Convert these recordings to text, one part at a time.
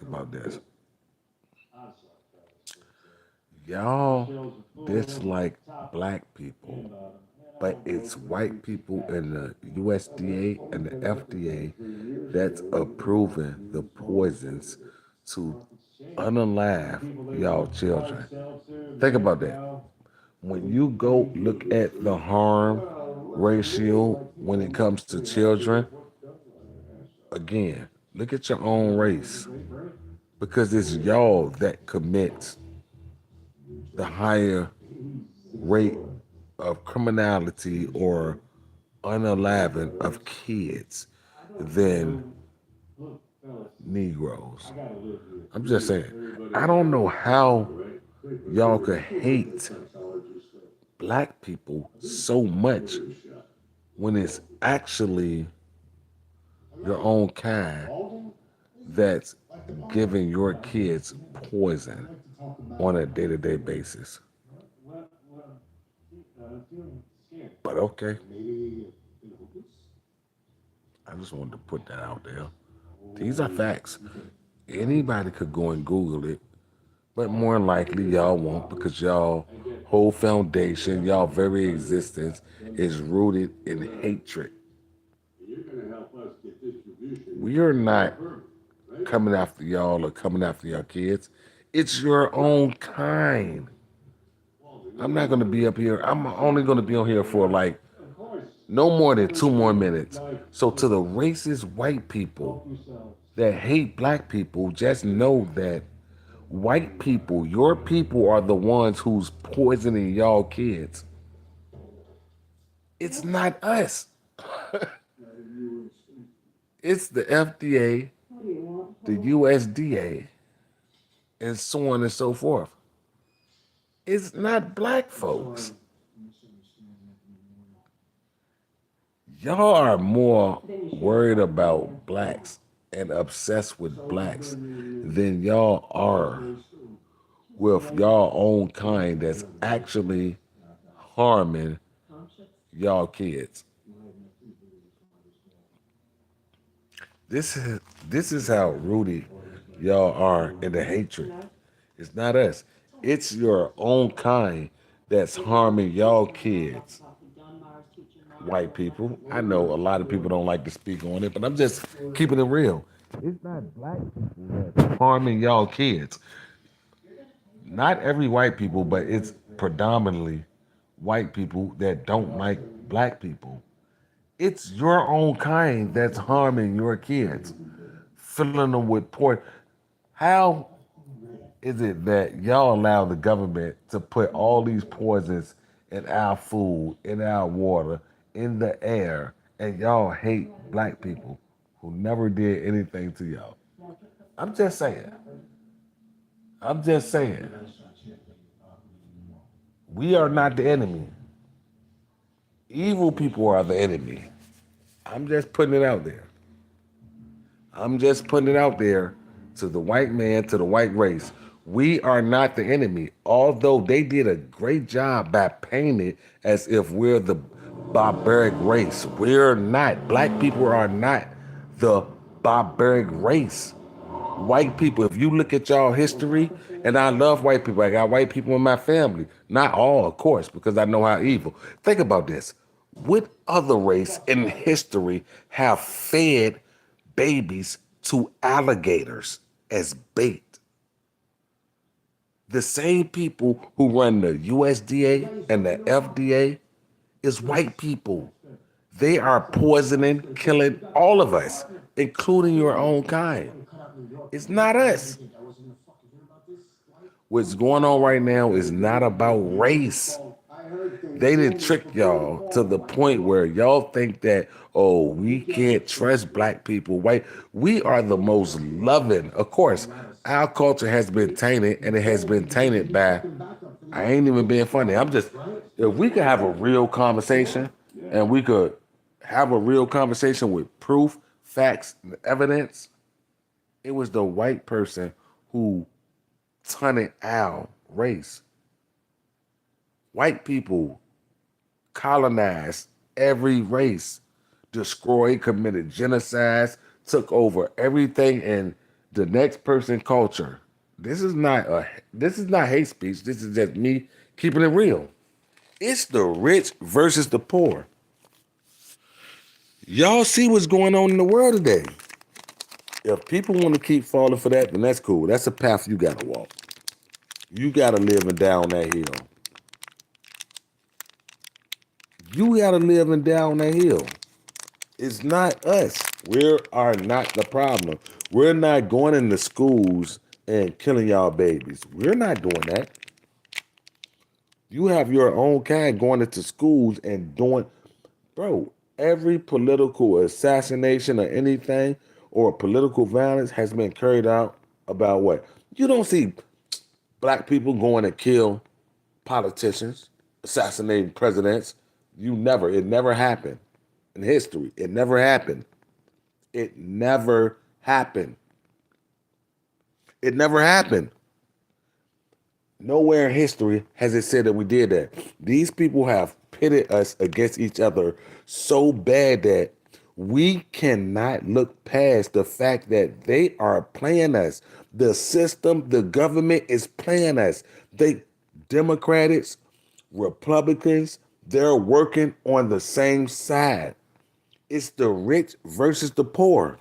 about this. Y'all dislike black people, but it's white people in the USDA and the FDA that's approving the poisons to unalive y'all children. Think about that. When you go look at the harm ratio when it comes to children, again, look at your own race because it's y'all that commits the higher rate of criminality or unaliving of kids than Negroes. I'm just saying, I don't know how y'all could hate black people so much when it's actually your own kind that's giving your kids poison on a day-to-day basis. But okay, I just wanted to put that out there. These are facts. Anybody could go and Google it, but more likely y'all won't because y'all whole foundation, y'all very existence is rooted in hatred. We are not coming after y'all or coming after your kids. It's your own kind. I'm not going to be up here. I'm only going to be on here for like no more than 2 more minutes. So to the racist white people that hate black people, just know that white people, your people are the ones who's poisoning y'all kids. It's not us. It's the FDA, the USDA, and so on and so forth. It's not black folks. Y'all are more worried about blacks and obsessed with blacks than y'all are with y'all own kind that's actually harming y'all kids. This is this is how rooted y'all are in the hatred. It's not us. It's your own kind that's harming y'all kids. White people. I know a lot of people don't like to speak on it, but I'm just keeping it real. It's not black people that's harming y'all kids. Not every white people, but it's predominantly white people that don't like black people. It's your own kind that's harming your kids, filling them with poison. How is it that y'all allow the government to put all these poisons in our food, in our water, in the air, and y'all hate black people who never did anything to y'all? I'm just saying. I'm just saying. We are not the enemy. Evil people are the enemy. I'm just putting it out there. I'm just putting it out there to the white man, to the white race. We are not the enemy, although they did a great job by painting it as if we're the barbaric race. We're not. Black people are not the barbaric race. White people, if you look at y'all history, and I love white people, I got white people in my family. Not all, of course, because I know how evil. Think about this. What other race in history have fed babies to alligators as bait? The same people who run the USDA and the FDA is white people. They are poisoning, killing all of us, including your own kind. It's not us. What's going on right now is not about race. They didn't trick y'all to the point where y'all think that, oh, we can't trust black people. White, we are the most loving. Of course, our culture has been tainted, and it has been tainted by, I ain't even being funny. I'm just, if we could have a real conversation and we could have a real conversation with proof, facts, and evidence, it was the white person who tuned our race. White people colonized every race, destroyed, committed genocides, took over everything, and the next person culture. This is not hate speech. This is just me keeping it real. It's the rich versus the poor. Y'all see what's going on in the world today. If people want to keep falling for that, then that's cool. That's a path you gotta walk. You gotta live and die on that hill. You gotta live and die on that hill. It's not us. We are not the problem. We're not going into schools and killing y'all babies. We're not doing that. You have your own kind going into schools and doing, bro, every political assassination or anything or political violence has been carried out about what? You don't see black people going to kill politicians, assassinating presidents. It never happened in history. It never happened. It never happened. It never happened. Nowhere in history has it said that we did that. These people have pitted us against each other so bad that we cannot look past the fact that they are playing us. The system, the government is playing us. Democrats, Republicans, they're working on the same side. It's the rich versus the poor.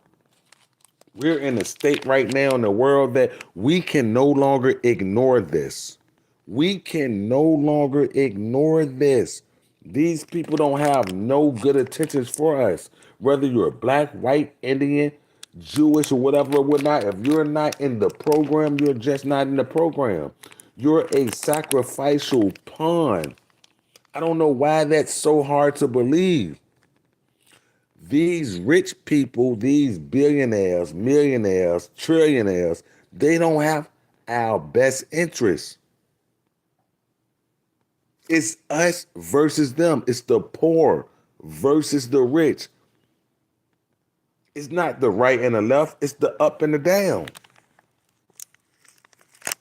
We're in a state right now in the world that we can no longer ignore this. We can no longer ignore this. These people don't have no good intentions for us. Whether you're black, white, Indian, Jewish, or whatever, or whatnot, if you're not in the program, you're just not in the program. You're a sacrificial pawn. I don't know why that's so hard to believe. These rich people, these billionaires, millionaires, trillionaires, they don't have our best interests. It's us versus them. It's the poor versus the rich. It's not the right and the left. It's the up and the down.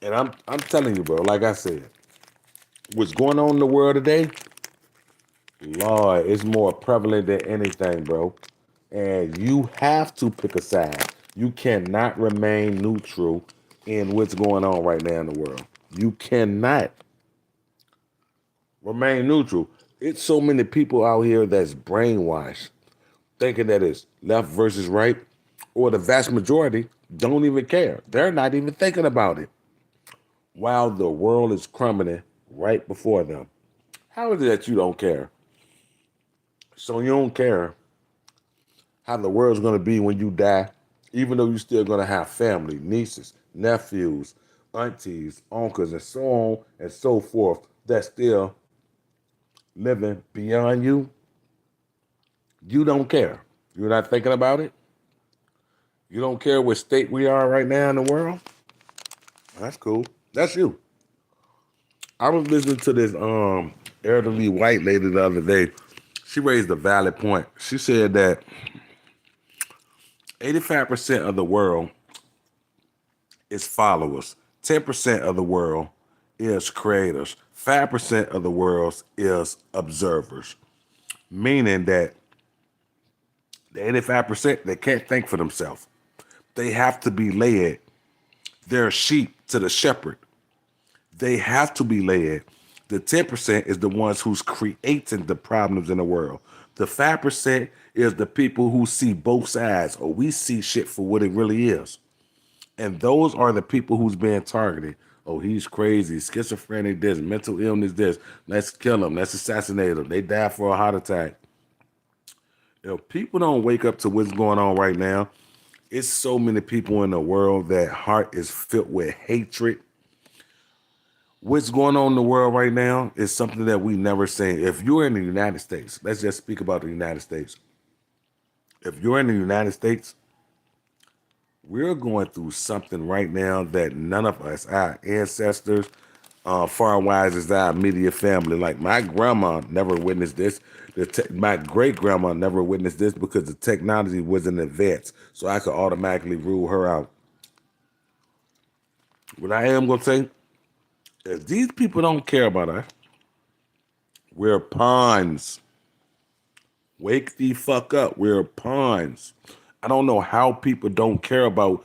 And I'm telling you, bro, like I said, what's going on in the world today, Lord, it's more prevalent than anything, bro. And you have to pick a side. You cannot remain neutral in what's going on right now in the world. You cannot remain neutral. It's so many people out here that's brainwashed, thinking that it's left versus right, or the vast majority don't even care. They're not even thinking about it while the world is crumbling right before them. How is it that you don't care? So you don't care how the world's going to be when you die, even though you're still going to have family, nieces, nephews, aunties, uncles, and so on and so forth that's still living beyond you. You don't care. You're not thinking about it. You don't care what state we are right now in the world. That's cool. That's you. I was listening to this elderly white lady the other day. She raised a valid point. She said that 85% of the world is followers. 10% of the world is creators. 5% of the world is observers. Meaning that the 85%, they can't think for themselves. They have to be led. They're sheep to the shepherd. They have to be led. The 10% is the ones who's creating the problems in the world. The 5% is the people who see both sides, or we see shit for what it really is. And those are the people who's being targeted. Oh, he's crazy, schizophrenic, this, mental illness, this. Let's kill him. Let's assassinate him. They die for a heart attack. People don't wake up to what's going on right now. It's so many people in the world that heart is filled with hatred. What's going on in the world right now is something that we never seen. If you're in the United States, let's just speak about the United States. If you're in the United States, we're going through something right now that none of us, our ancestors, far wise as our immediate family, like my grandma never witnessed this. My great grandma never witnessed this because the technology wasn't advanced, so I could automatically rule her out. What I am going to say is these people don't care about us. We're pawns. Wake the fuck up. We're pawns. I don't know how people don't care about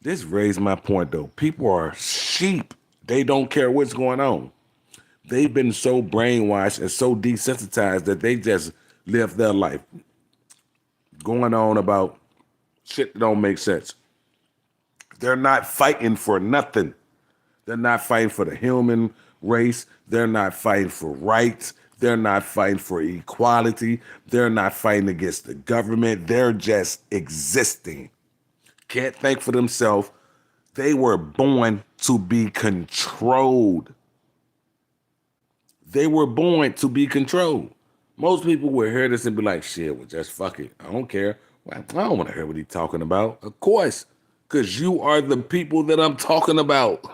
This raised my point though. People are sheep. They don't care what's going on. They've been so brainwashed and so desensitized that they just live their life going on about shit that don't make sense. They're not fighting for nothing. They're not fighting for the human race. They're not fighting for rights. They're not fighting for equality. They're not fighting against the government. They're just existing. Can't think for themselves. They were born to be controlled. They were born to be controlled. Most people will hear this and be like, shit, well, just fuck it. I don't care. Well, I don't want to hear what he's talking about. Of course, because you are the people that I'm talking about.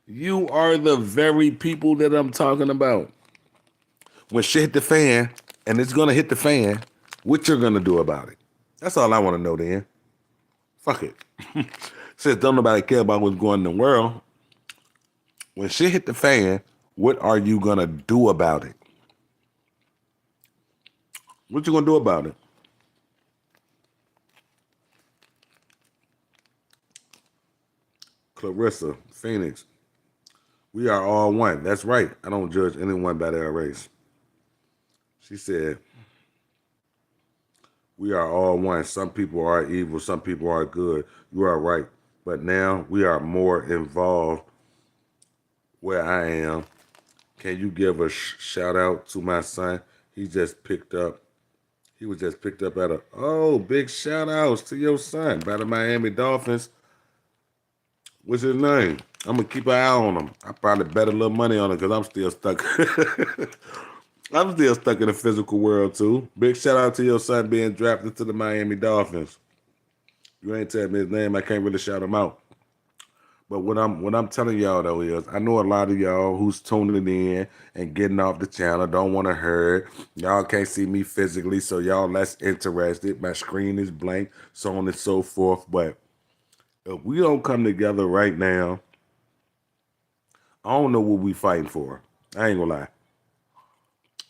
You are the very people that I'm talking about. When shit hit the fan, and it's going to hit the fan, what you're going to do about it? That's all I want to know then. Fuck it. Since don't nobody care about what's going on in the world, when shit hit the fan, what are you going to do about it? What you going to do about it? Clarissa, Phoenix, we are all one. That's right. I don't judge anyone by their race. She said, we are all one. Some people are evil. Some people are good. You are right. But now we are more involved where I am. Can you give a shout out to my son? He was just picked up at big shout outs to your son by the Miami Dolphins. What's his name? I'm going to keep an eye on him. I probably bet a little money on him because I'm still stuck. I'm still stuck in the physical world too. Big shout out to your son being drafted to the Miami Dolphins. You ain't telling me his name. I can't really shout him out. But what I'm telling y'all though is, I know a lot of y'all who's tuning in and getting off the channel don't want to hear. Y'all can't see me physically, so y'all less interested. My screen is blank, so on and so forth. But if we don't come together right now, I don't know what we fighting for. I ain't gonna lie.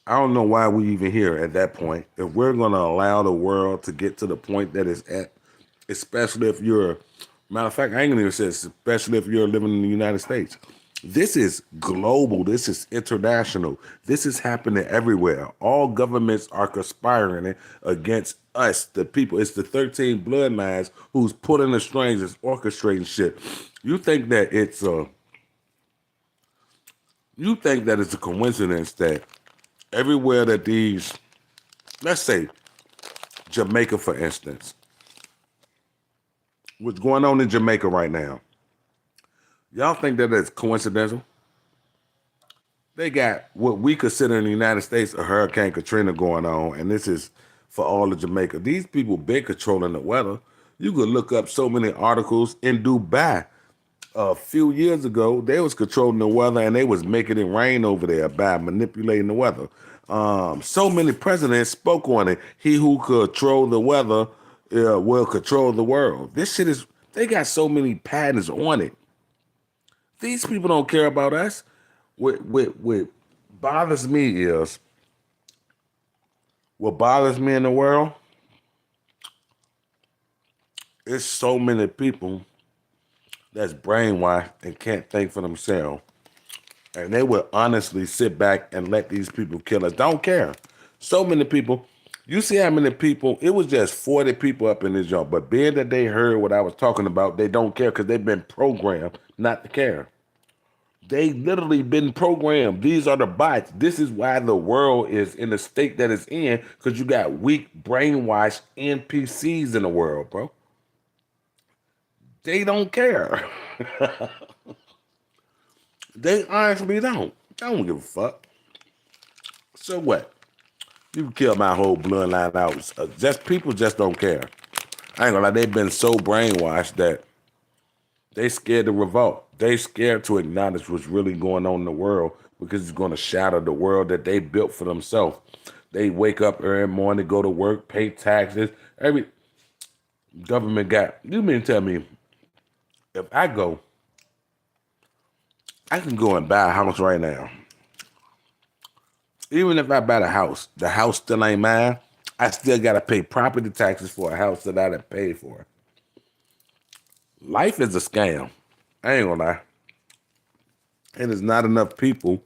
I don't know why we even here at that point. If we're gonna allow the world to get to the point that it's at, especially if you're, matter of fact, I ain't gonna even say especially if you're living in the United States. This is global. This is international. This is happening everywhere. All governments are conspiring against us, the people. It's the 13 bloodlines who's pulling the strings, is orchestrating shit. You think that it's a coincidence that everywhere that these, let's say Jamaica, for instance, what's going on in Jamaica right now, y'all think that it's coincidental? They got what we consider in the United States a Hurricane Katrina going on, and this is for all of Jamaica. These people been controlling the weather. You could look up so many articles in Dubai. A few years ago, they was controlling the weather and they was making it rain over there by manipulating the weather. So many presidents spoke on it. He who control the weather will control the world. This shit is, they got so many patents on it. These people don't care about us. What bothers me is, what bothers me in the world is so many people that's brainwashed and can't think for themselves. And they will honestly sit back and let these people kill us. Don't care. So many people. You see how many people, it was just 40 people up in this joint. But being that they heard what I was talking about, they don't care because they've been programmed not to care. They literally been programmed. These are the bots. This is why the world is in the state that it's in, because you got weak, brainwashed NPCs in the world, bro. They don't care. They honestly don't. I don't give a fuck. So what? You can kill my whole bloodline out. Just people just don't care. I ain't gonna lie, they've been so brainwashed that they scared to revolt. They scared to acknowledge what's really going on in the world because it's gonna shatter the world that they built for themselves. They wake up every morning, go to work, pay taxes. Every government got, you mean tell me, if I can go and buy a house right now. Even if I buy the house still ain't mine. I still got to pay property taxes for a house that I done paid for. Life is a scam. I ain't gonna lie. And there's not enough people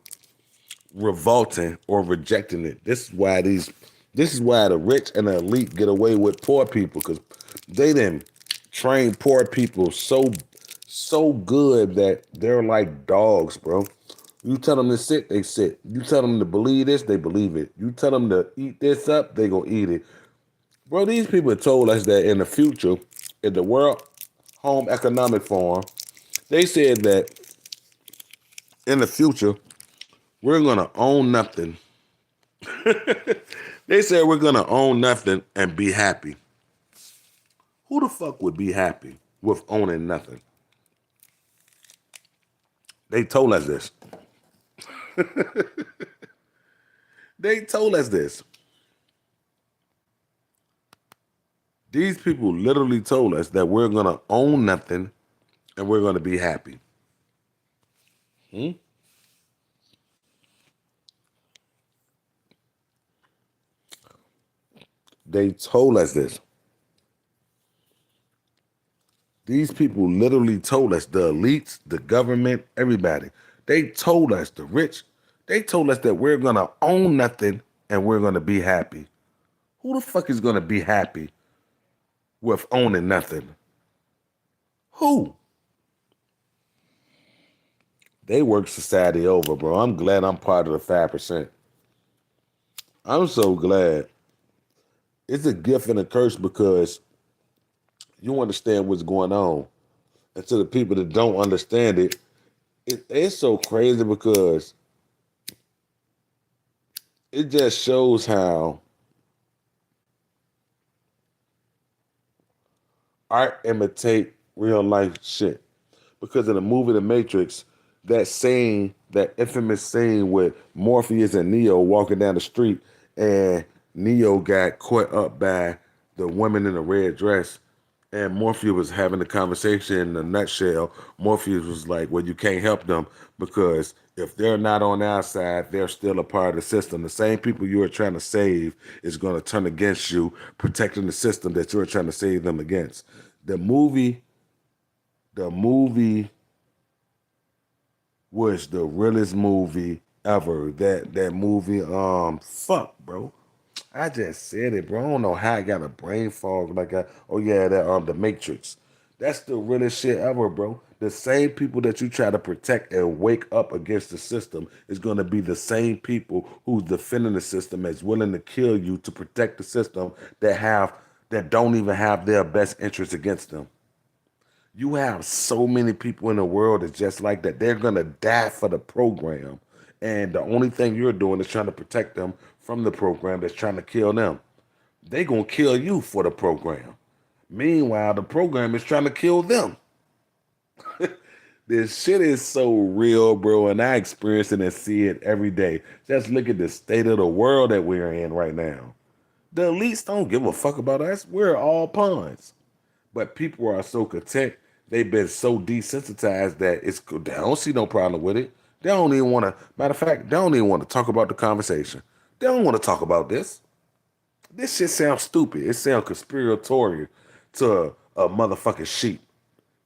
revolting or rejecting it. This is why the rich and the elite get away with poor people, because they didn't train poor people so good that they're like dogs, bro. You tell them to sit, they sit. You tell them to believe this, they believe it. You tell them to eat this up, they gonna eat it. Bro, these people told us that in the future, in the World Home Economic Forum, they said that in the future, we're gonna own nothing. They said we're gonna own nothing and be happy. Who the fuck would be happy with owning nothing? They told us this. They told us this. These people literally told us that we're gonna own nothing and we're gonna be happy. Hmm? They told us this. These people literally told us, the elites, the government, everybody. They told us, the rich, they told us that we're gonna own nothing and we're gonna be happy. Who the fuck is gonna be happy with owning nothing? Who? They work society over, bro. I'm glad I'm part of the 5%. I'm so glad. It's a gift and a curse because you understand what's going on. And to the people that don't understand it, it's so crazy because it just shows how art imitate real life shit. Because in the movie The Matrix, that scene, that infamous scene with Morpheus and Neo walking down the street, and Neo got caught up by the woman in the red dress, and Morpheus was having a conversation in a nutshell. Morpheus was like, well, you can't help them because if they're not on our side, they're still a part of the system. The same people you are trying to save is going to turn against you, protecting the system that you're trying to save them against. The movie was the realest movie ever. That movie, fuck, bro. I just said it, bro. I don't know how I got a brain fog like that. Oh yeah, that The Matrix. That's the realest shit ever, bro. The same people that you try to protect and wake up against the system is gonna be the same people who's defending the system, as willing to kill you to protect the system, that don't even have their best interests against them. You have so many people in the world that's just like that. They're gonna die for the program. And the only thing you're doing is trying to protect them from the program that's trying to kill them. They gonna kill you for the program. Meanwhile, the program is trying to kill them. This shit is so real, bro, and I experience it and see it every day. Just look at the state of the world that we're in right now. The elites don't give a fuck about us. We're all pawns. But people are so content. They've been so desensitized that they don't see no problem with it. They don't even want to. Matter of fact, they don't even want to talk about the conversation. They don't want to talk about this. This shit sounds stupid. It sounds conspiratorial to a motherfucking sheep.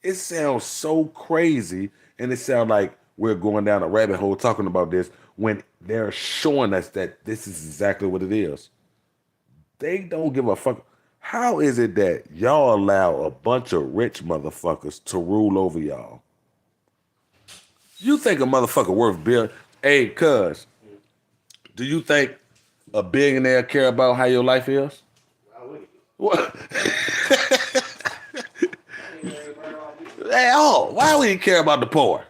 It sounds so crazy, and it sounds like we're going down a rabbit hole talking about this when they're showing us that this is exactly what it is. They don't give a fuck. How is it that y'all allow a bunch of rich motherfuckers to rule over y'all? You think a motherfucker worth billion? Hey, cuz, do you think a billionaire care about how your life is? What? Hey, oh, why would he care about the poor?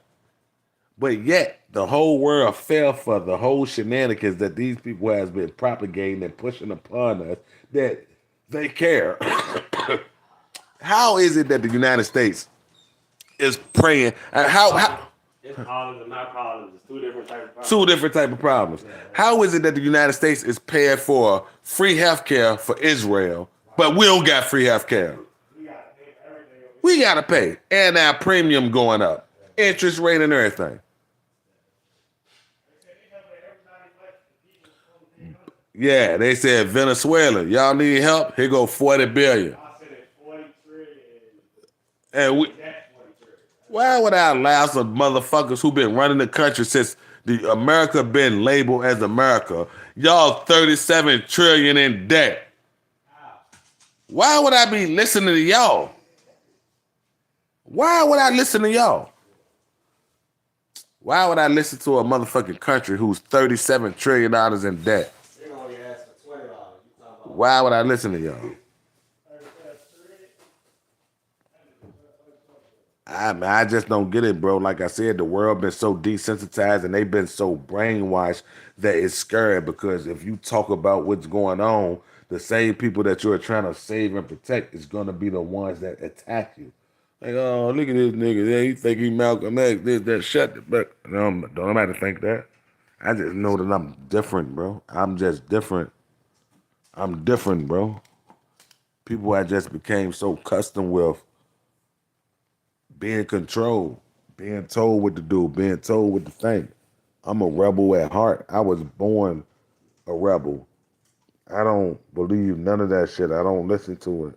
But yet, the whole world fell for the whole shenanigans that these people has been propagating and pushing upon us, that they care. How is it that the United States is praying? How It's problems and not problems. It's two different types of problems. two different type of problems? How is it that the United States is paying for free health care for Israel, but we don't got free health care? We gotta pay, and our premium going up, interest rate and everything. Yeah, they said Venezuela, y'all need help. Here go 40 billion. And why would I allow some motherfuckers who been running the country since the America been labeled as America? Y'all 37 trillion in debt. Why would I be listening to y'all? Why would I listen to y'all? Why would I listen to a motherfucking country who's $37 trillion in debt? They only ask for $20. Why would I listen to y'all? I just don't get it, bro. Like I said, the world been so desensitized and they've been so brainwashed that it's scary because if you talk about what's going on, the same people that you're trying to save and protect is going to be the ones that attack you. Like, oh, look at this nigga. Yeah, he think he Malcolm X, this, that, shut the fuck. No, don't nobody think that. I just know that I'm different, bro. I'm just different. I'm different, bro. People I just became so accustomed with being controlled, being told what to do, being told what to think. I'm a rebel at heart. I was born a rebel. I don't believe none of that shit. I don't listen to it.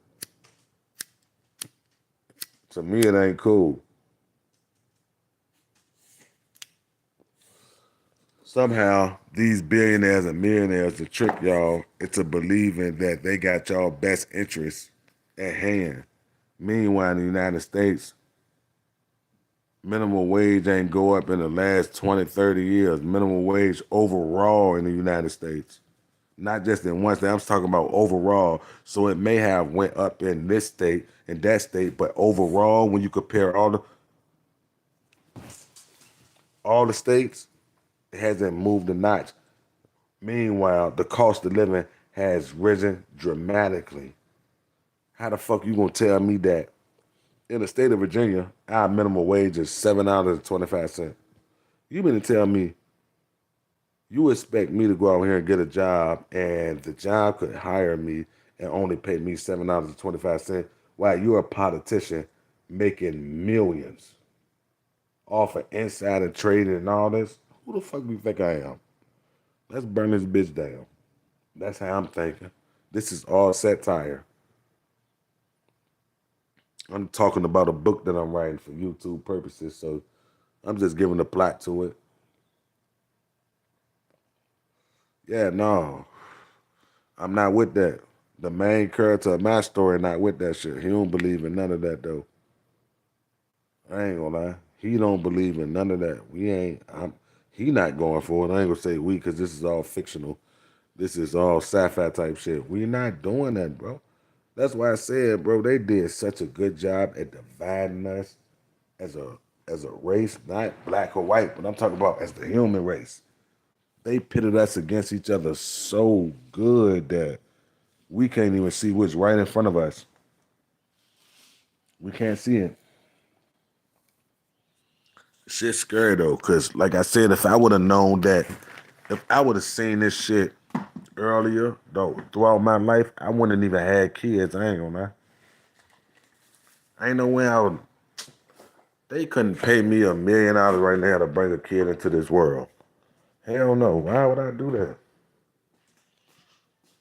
To me, it ain't cool. Somehow, these billionaires and millionaires to trick y'all into believing that they got y'all best interests at hand. Meanwhile, in the United States, minimum wage ain't go up in the last 20, 30 years. Minimum wage overall in the United States. Not just in one state, I'm talking about overall. So it may have went up in this state and that state, but overall, when you compare all the states, it hasn't moved a notch. Meanwhile, the cost of living has risen dramatically. How the fuck you gonna tell me that in the state of Virginia, our minimum wage is $7.25? You mean to tell me you expect me to go out here and get a job and the job could hire me and only pay me $7.25 while you're a politician making millions off of insider trading and all this? Who the fuck do you think I am? Let's burn this bitch down. That's how I'm thinking. This is all satire. I'm talking about a book that I'm writing for YouTube purposes, so I'm just giving the plot to it. Yeah, no, I'm not with that. The main character of my story not with that shit. He don't believe in none of that though. I ain't gonna lie. He don't believe in none of that. He not going for it. I ain't gonna say we because this is all fictional. This is all sci-fi type shit. We not doing that, bro. That's why I said, bro, they did such a good job at dividing us as a race, not black or white, but I'm talking about as the human race. They pitted us against each other so good that we can't even see what's right in front of us. We can't see it. Shit's scary though, cause like I said, if I would have known that, if I would have seen this shit earlier, though, throughout my life, I wouldn't even had kids. I ain't gonna lie. I ain't no way I would. They couldn't pay me $1 million right now to bring a kid into this world. Hell no. Why would I do that?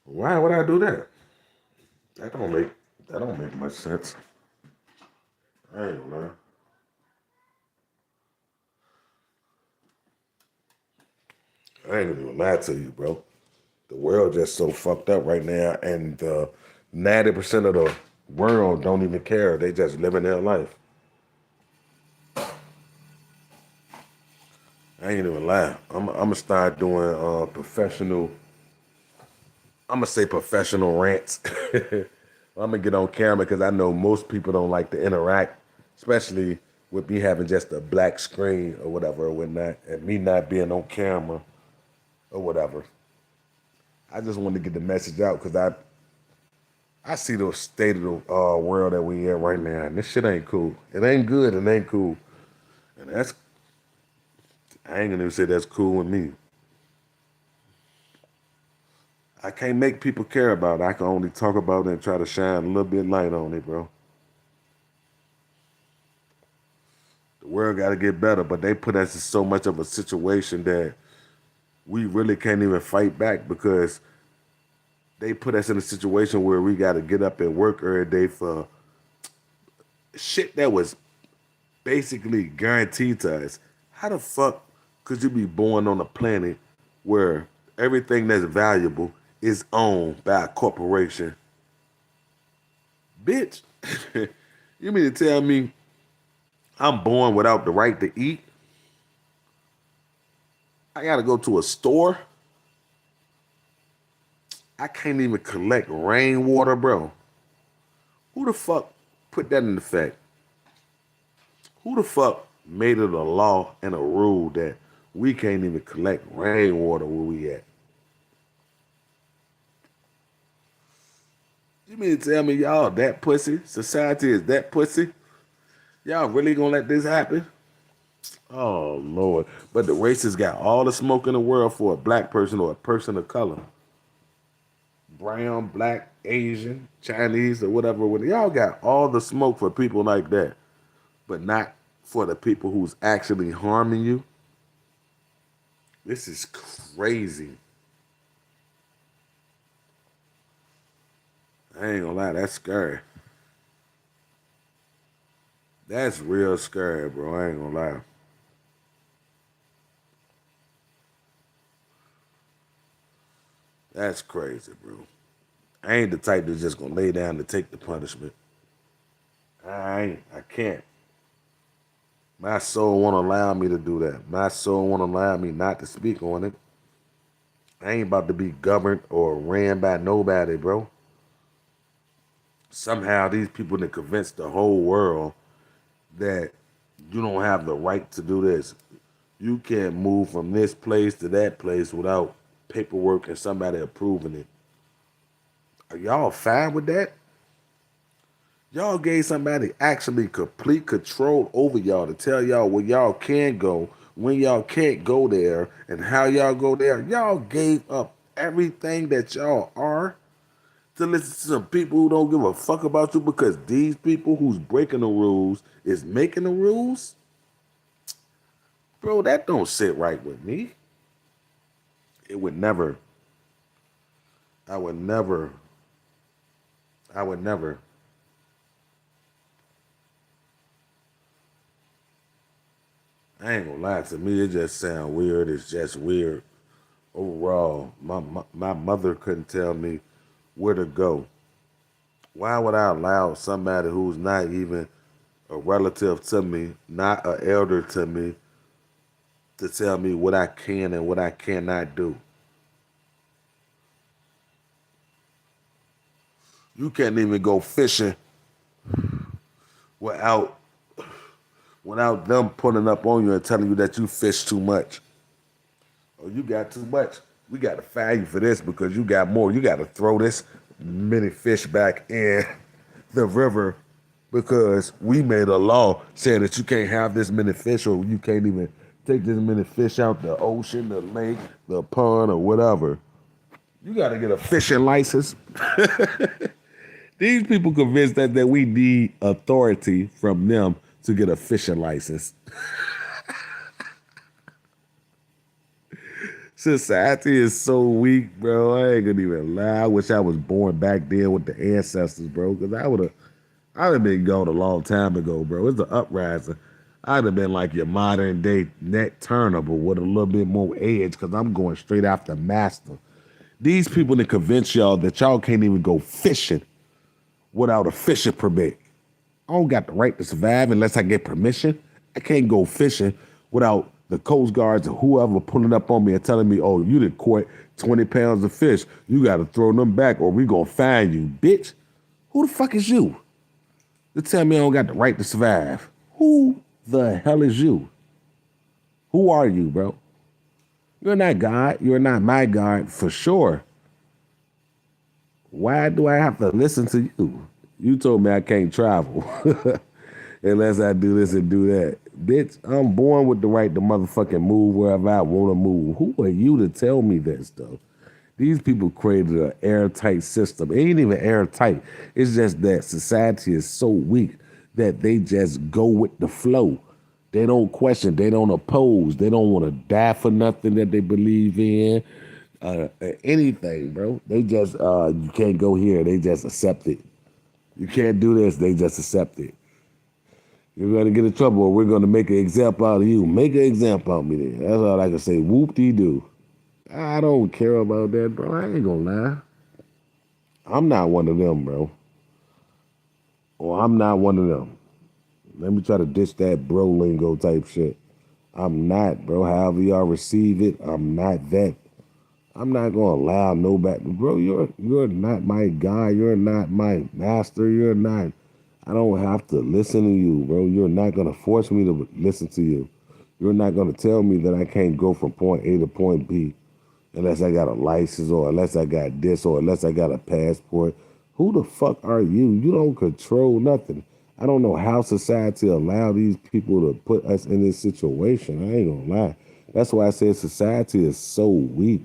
Why would I do that? That don't make much sense. I ain't gonna lie. I ain't gonna even lie to you, bro. The world just so fucked up right now, and 90% of the world don't even care. They just living their life. I ain't even lie. I'm gonna start doing professional. I'm gonna say professional rants. I'm gonna get on camera because I know most people don't like to interact, especially with me having just a black screen or whatever or whatnot, and me not being on camera or whatever. I just wanted to get the message out because I see the state of the world that we in right now, and this shit ain't cool. It ain't good. It ain't cool, and I ain't gonna even say that's cool with me. I can't make people care about it. I can only talk about it and try to shine a little bit light on it, bro. The world got to get better, but they put us in so much of a situation that we really can't even fight back because they put us in a situation where we got to get up and work every day for shit that was basically guaranteed to us. How the fuck could you be born on a planet where everything that's valuable is owned by a corporation? Bitch, you mean to tell me I'm born without the right to eat? I gotta go to a store. I can't even collect rainwater, bro. Who the fuck put that in effect? Who the fuck made it a law and a rule that we can't even collect rainwater where we at? You mean to tell me y'all that pussy? Society is that pussy? Y'all really gonna let this happen? Oh Lord. But the racists got all the smoke in the world for a black person or a person of color. Brown, black, Asian, Chinese, or whatever. Y'all got all the smoke for people like that, but not for the people who's actually harming you. This is crazy. I ain't gonna lie, that's scary. That's real scary, bro. I ain't gonna lie. That's crazy, bro. I ain't the type that's just gonna lay down to take the punishment. I ain't. I can't. My soul won't allow me to do that. My soul won't allow me not to speak on it. I ain't about to be governed or ran by nobody, bro. Somehow these people that convince the whole world that you don't have the right to do this. You can't move from this place to that place without paperwork and somebody approving it. Are y'all fine with that? Y'all gave somebody actually complete control over y'all to tell y'all where y'all can go, when y'all can't go there, and how y'all go there. Y'all gave up everything that y'all are to listen to some people who don't give a fuck about you because these people who's breaking the rules is making the rules? Bro, that don't sit right with me. It would never. I would never. I would never. I ain't gonna lie, to me, it just sound weird. It's just weird. Overall, my mother couldn't tell me where to go. Why would I allow somebody who's not even a relative to me, not an elder to me, to tell me what I can and what I cannot do? You can't even go fishing without them pulling up on you and telling you that you fish too much. Or you got too much. We got to fire you for this because you got more. You got to throw this many fish back in the river because we made a law saying that you can't have this many fish or you can't even take this many fish out the ocean, the lake, the pond, or whatever. You got to get a fishing license. These people convinced that we need authority from them to get a fishing license. Society is so weak, bro. I ain't gonna even lie. I wish I was born back then with the ancestors, bro, because I'd have been gone a long time ago, bro. It's the uprising. I'd have been like your modern day Nat Turner, but with a little bit more edge, because I'm going straight after master. These people that convince y'all that y'all can't even go fishing without a fishing permit. I don't got the right to survive unless I get permission. I can't go fishing without the Coast Guards or whoever pulling up on me and telling me, oh, you done caught 20 pounds of fish. You got to throw them back or we going to fine you. Bitch, who the fuck is you to tell me I don't got the right to survive? Who the hell is you? Who are you, bro? You're not God. You're not my God for sure. Why do I have to listen to you? You told me I can't travel unless I do this and do that. Bitch, I'm born with the right to motherfucking move wherever I want to move. Who are you to tell me this, though? These people created an airtight system. It ain't even airtight. It's just that society is so weak that they just go with the flow. They don't question. They don't oppose. They don't want to die for nothing that they believe in. Anything, bro. They just, you can't go here. They just accept it. You can't do this. They just accept it. You're gonna get in trouble, or we're gonna make an example out of you. Make an example out of me then. That's all I can say. Whoop-de-doo. I don't care about that, bro. I ain't gonna lie. I'm not one of them, bro. Or I'm not one of them. Let me try to ditch that bro lingo type shit. I'm not, bro. However y'all receive it, I'm not that. I'm not gonna allow nobody, bro. You're not my guy. You're not my master. You're not. I don't have to listen to you, bro. You're not gonna force me to listen to you. You're not gonna tell me that I can't go from point A to point B unless I got a license or unless I got this or unless I got a passport. Who the fuck are you? You don't control nothing. I don't know how society allow these people to put us in this situation. I ain't gonna lie. That's why I said society is so weak.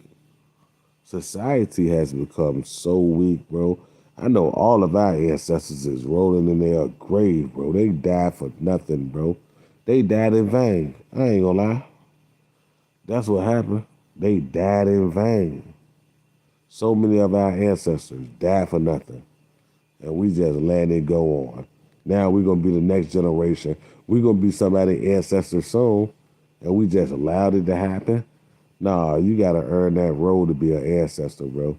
Society has become so weak, bro. I know all of our ancestors is rolling in their grave, bro. They died for nothing, bro. They died in vain. I ain't gonna lie. That's what happened. They died in vain. So many of our ancestors died for nothing. And we just let it go on. Now we're going to be the next generation. We're going to be somebody's ancestor soon. And we just allowed it to happen. Nah, you got to earn that road to be an ancestor, bro.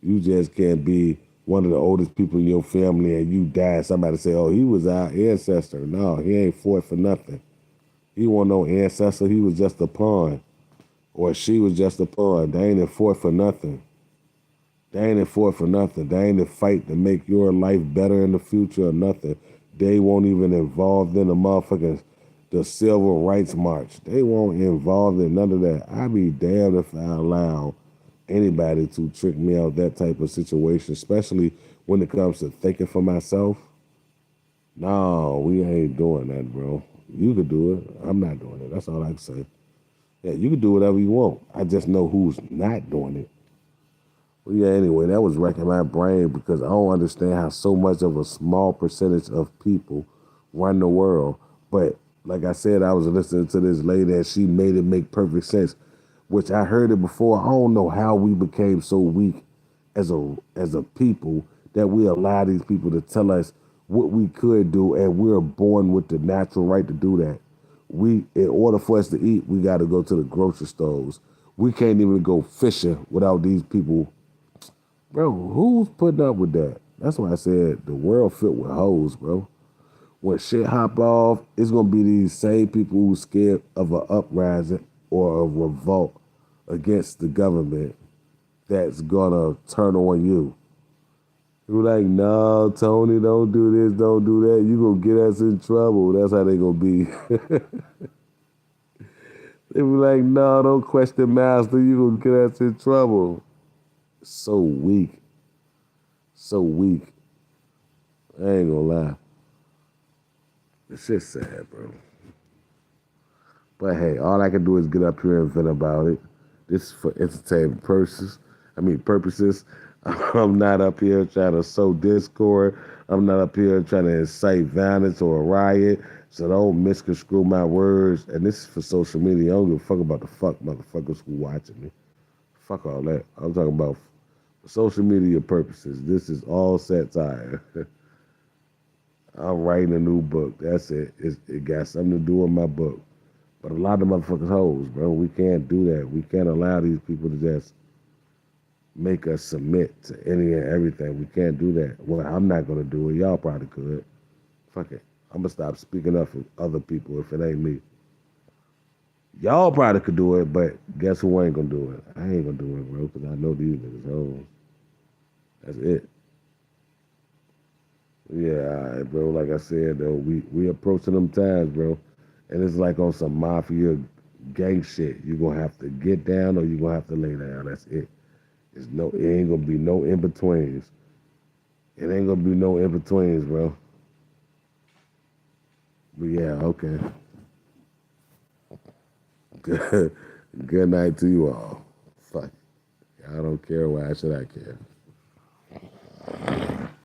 You just can't be one of the oldest people in your family and you die. Somebody say, oh, he was our ancestor. No, he ain't fought for nothing. He wasn't no ancestor. He was just a pawn. Or she was just a pawn. They ain't fought for nothing. They ain't fought for nothing. They ain't fight to make your life better in the future or nothing. They won't even involved in the motherfucking the civil rights march. They won't involved in none of that. I be damned if I allow anybody to trick me out that type of situation, especially when it comes to thinking for myself. No, we ain't doing that, bro. You could do it. I'm not doing it. That's all I can say. Yeah, you can do whatever you want. I just know who's not doing it. Well, yeah, anyway, that was wrecking my brain because I don't understand how so much of a small percentage of people run the world. But like I said, I was listening to this lady and she made it make perfect sense, which I heard it before. I don't know how we became so weak as a people that we allow these people to tell us what we could do, and we're born with the natural right to do that. In order for us to eat, we got to go to the grocery stores. We can't even go fishing without these people. Bro, who's putting up with that? That's why I said the world filled with hoes, bro. When shit hop off, it's gonna be these same people who's scared of an uprising or a revolt against the government that's gonna turn on you. You're like, no, Tony, don't do this, don't do that. You gonna get us in trouble. That's how they gonna be. They be like, no, don't question master. You gonna get us in trouble. So weak. So weak. I ain't gonna lie. It's just sad, bro. But hey, all I can do is get up here and vent about it. This is for entertainment purposes. I'm not up here trying to sow discord. I'm not up here trying to incite violence or a riot. So don't misconstrue my words. And this is for social media. I don't give a fuck about the fuck motherfuckers who watching me. Fuck all that. I'm talking about for social media purposes. This is all satire. I'm writing a new book. That's it. It got something to do with my book. But a lot of motherfuckers hoes, bro. We can't do that. We can't allow these people to just make us submit to any and everything. We can't do that. Well, I'm not gonna do it. Y'all probably could. Fuck it. I'm gonna stop speaking up for other people if it ain't me. Y'all probably could do it, but guess who ain't gonna do it? I ain't gonna do it, bro, because I know these niggas hoes. That's it. Yeah, all right, bro. Like I said, though, we approaching them times, bro. And it's like on some mafia gang shit. You're gonna have to get down or you're gonna have to lay down. That's it. It ain't gonna be no in betweens. It ain't gonna be no in betweens, bro. But yeah, okay. Good night to you all. Fuck. I don't care. Why should I care?